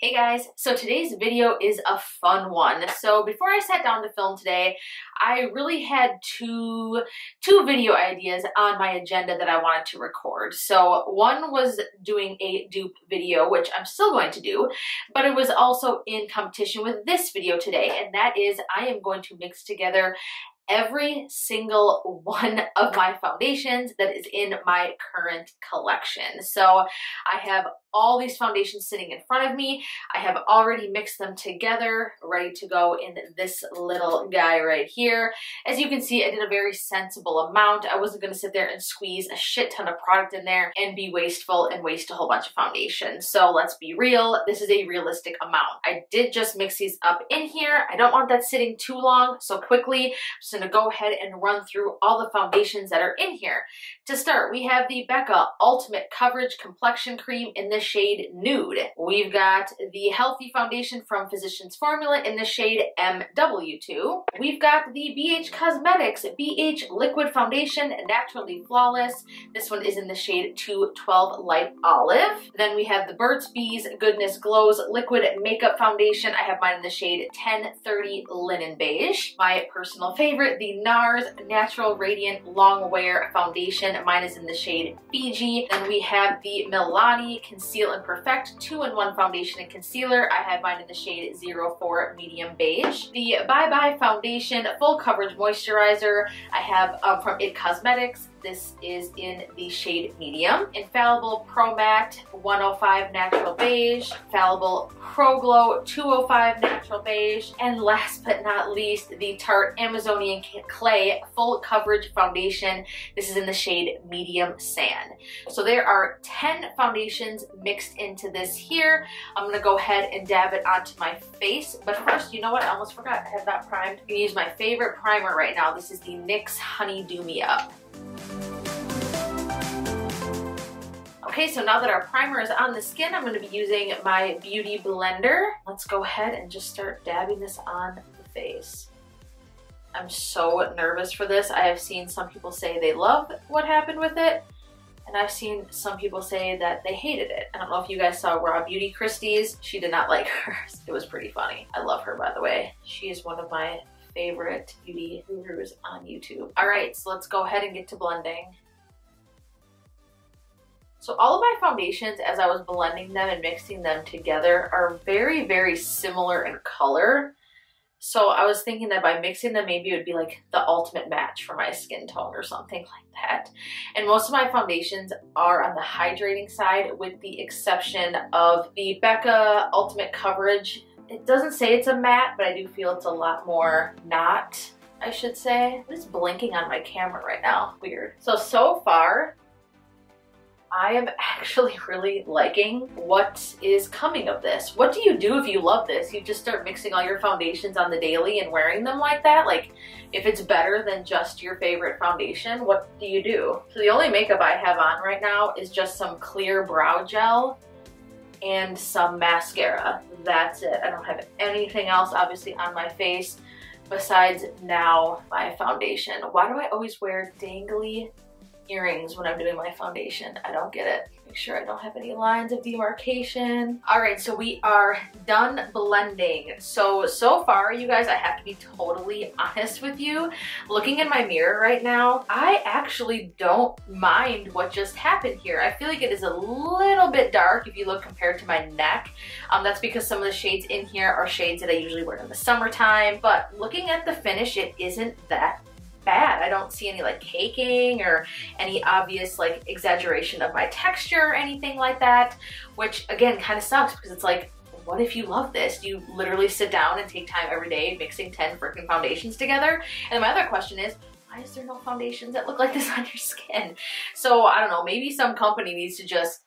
Hey guys, so today's video is a fun one. So before I sat down to film today, I really had two video ideas on my agenda that I wanted to record. So one was doing a dupe video, which I'm still going to do, but it was also in competition with this video today, and that is I am going to mix together every single one of my foundations that is in my current collection. So I have all these foundations sitting in front of me. I have already mixed them together, ready to go in this little guy right here. As you can see, I did a very sensible amount. I wasn't going to sit there and squeeze a shit ton of product in there and be wasteful and waste a whole bunch of foundation. So let's be real, this is a realistic amount. I did just mix these up in here. I don't want that sitting too long, so quickly, I'm just going to go ahead and run through all the foundations that are in here. To start, we have the Becca Ultimate Coverage Complexion Cream in the shade Nude. We've got the Healthy Foundation from Physicians Formula in the shade MW2. We've got the BH Cosmetics BH Liquid Foundation Naturally Flawless. This one is in the shade 212 Light Olive. Then we have the Burt's Bees Goodness Glows Liquid Makeup Foundation. I have mine in the shade 1030 Linen Beige. My personal favorite, the NARS Natural Radiant Long Wear Foundation. Mine is in the shade Fiji. Then we have the Milani Conceal and Perfect 2-in-1 Foundation and Concealer. I have mine in the shade 04 Medium Beige. The Bye Bye Foundation Full Coverage Moisturizer I have from IT Cosmetics. This is in the shade Medium. Infallible Pro Matte 105 Natural Beige. Infallible Pro Glow 205 Natural Beige. And last but not least, the Tarte Amazonian Clay Full Coverage Foundation. This is in the shade Medium Sand. So there are 10 foundations mixed into this here. I'm gonna go ahead and dab it onto my face. But first, you know what? I almost forgot, I have that primed. I'm gonna use my favorite primer right now. This is the NYX Honey Do Me Up. Okay, so now that our primer is on the skin, I'm going to be using my Beauty Blender. Let's go ahead and just start dabbing this on the face. I'm so nervous for this. I have seen some people say they love what happened with it, and I've seen some people say that they hated it. I don't know if you guys saw Raw Beauty Christie's. She did not like hers. It was pretty funny. I love her, by the way. She is one of my favorite beauty gurus on YouTube. All right, so let's go ahead and get to blending. So all of my foundations, as I was blending them and mixing them together, are very, very similar in color. So I was thinking that by mixing them, maybe it would be like the ultimate match for my skin tone or something like that. And most of my foundations are on the hydrating side, with the exception of the Becca Ultimate Coverage. It doesn't say it's a matte, but I do feel it's a lot more not, I should say. It's blinking on my camera right now. Weird. So far, I am actually really liking what is coming of this. What do you do if you love this? You just start mixing all your foundations on the daily and wearing them like that? Like, if it's better than just your favorite foundation, what do you do? So the only makeup I have on right now is just some clear brow gel and some mascara. That's it. I don't have anything else obviously on my face besides now my foundation. Why do I always wear dangly earrings when I'm doing my foundation? I don't get it. Make sure I don't have any lines of demarcation. All right, so we are done blending. So far, you guys, I have to be totally honest with you. Looking in my mirror right now, I actually don't mind what just happened here. I feel like it is a little bit dark if you look compared to my neck. That's because some of the shades in here are shades that I usually wear in the summertime, but looking at the finish, it isn't that bad. I don't see any like caking or any obvious like exaggeration of my texture or anything like that, which again kind of sucks because it's like, what if you love this? Do you literally sit down and take time every day mixing 10 freaking foundations together? And my other question is, why is there no foundations that look like this on your skin? So I don't know, maybe some company needs to just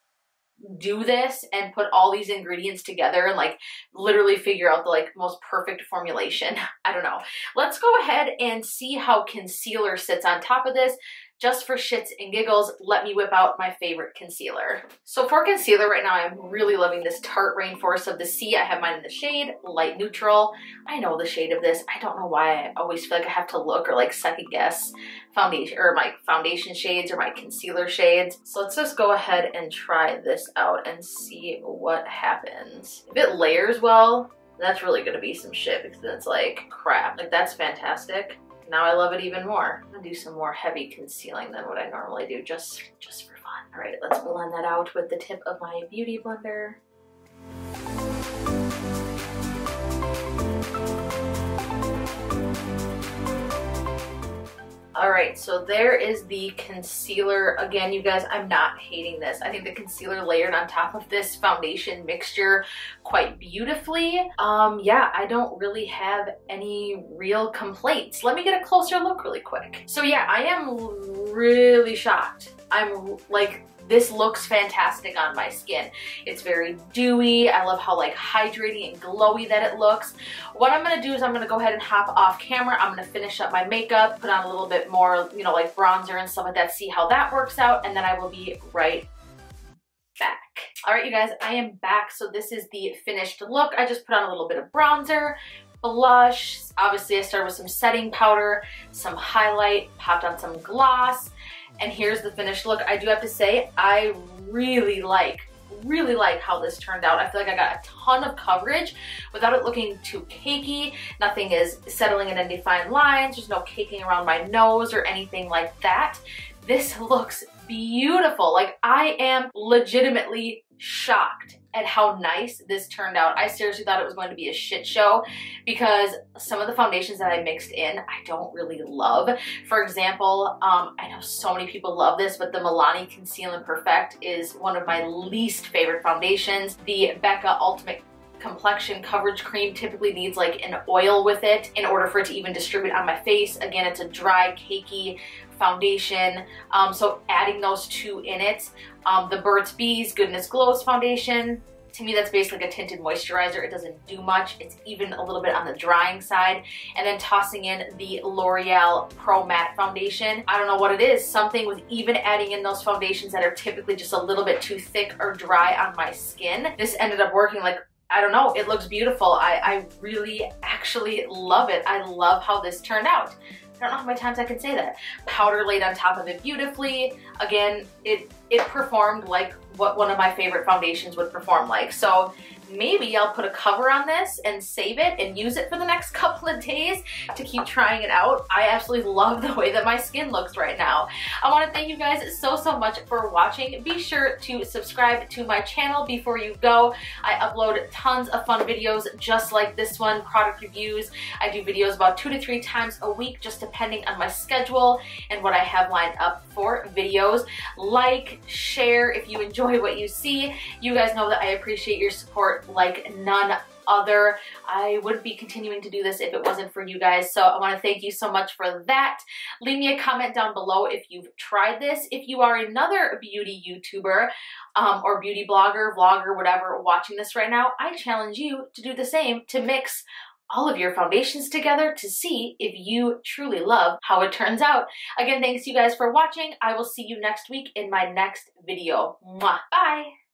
do this and put all these ingredients together and like literally figure out the like most perfect formulation. I don't know. Let's go ahead and see how concealer sits on top of this. just for shits and giggles, let me whip out my favorite concealer. So for concealer right now, I'm really loving this Tarte Rainforest of the Sea. I have mine in the shade Light Neutral. I know the shade of this. I don't know why I always feel like I have to look or like second guess foundation or my foundation shades or my concealer shades. So let's just go ahead and try this out and see what happens. If it layers well, that's really gonna be some shit because then it's like crap. Like that's fantastic. Now I love it even more. I'm gonna do some more heavy concealing than what I normally do, just for fun. All right, let's blend that out with the tip of my beauty blender. All right, so there is the concealer. Again, you guys, I'm not hating this. I think the concealer layered on top of this foundation mixture quite beautifully. Yeah, I don't really have any real complaints. Let me get a closer look really quick. So yeah, I am really shocked. I'm like, this looks fantastic on my skin. It's very dewy. I love how like hydrating and glowy that it looks. What I'm gonna do is I'm gonna go ahead and hop off camera. I'm gonna finish up my makeup, put on a little bit more, you know, like bronzer and stuff like that, see how that works out, and then I will be right back. All right, you guys, I am back. So this is the finished look. I just put on a little bit of bronzer, blush. Obviously, I started with some setting powder, some highlight, popped on some gloss, and here's the finished look. I do have to say, I really like how this turned out. I feel like I got a ton of coverage without it looking too cakey. Nothing is settling in any fine lines. There's no caking around my nose or anything like that. This looks beautiful. Like, I am legitimately shocked at how nice this turned out. I seriously thought it was going to be a shit show because some of the foundations that I mixed in, I don't really love. For example, I know so many people love this, but the Milani Conceal and Perfect is one of my least favorite foundations. The Becca Ultimate Complexion Coverage Cream typically needs like an oil with it in order for it to even distribute on my face. Again, it's a dry, cakey foundation, so adding those two in it. The Burt's Bees Goodness Glows foundation, to me that's basically like a tinted moisturizer. It doesn't do much. It's even a little bit on the drying side. And then tossing in the L'Oreal Pro Matte foundation. I don't know what it is, something with even adding in those foundations that are typically just a little bit too thick or dry on my skin. This ended up working like, I don't know, it looks beautiful. I really actually love it. I love how this turned out. I don't know how many times I can say that. Powder laid on top of it beautifully. Again, it performed like what one of my favorite foundations would perform like. So maybe I'll put a cover on this and save it and use it for the next couple of days to keep trying it out. I absolutely love the way that my skin looks right now. I want to thank you guys so much for watching. Be sure to subscribe to my channel before you go. I upload tons of fun videos just like this one, product reviews. I do videos about 2 to 3 times a week, just depending on my schedule and what I have lined up for videos. Like, share if you enjoy what you see. You guys know that I appreciate your support like none other. I wouldn't be continuing to do this if it wasn't for you guys, so I want to thank you so much for that. Leave me a comment down below if you've tried this. If you are another beauty YouTuber or beauty blogger, vlogger, whatever, watching this right now, I challenge you to do the same, to mix all of your foundations together to see if you truly love how it turns out. Again, thanks you guys for watching. I will see you next week in my next video. Mwah. Bye!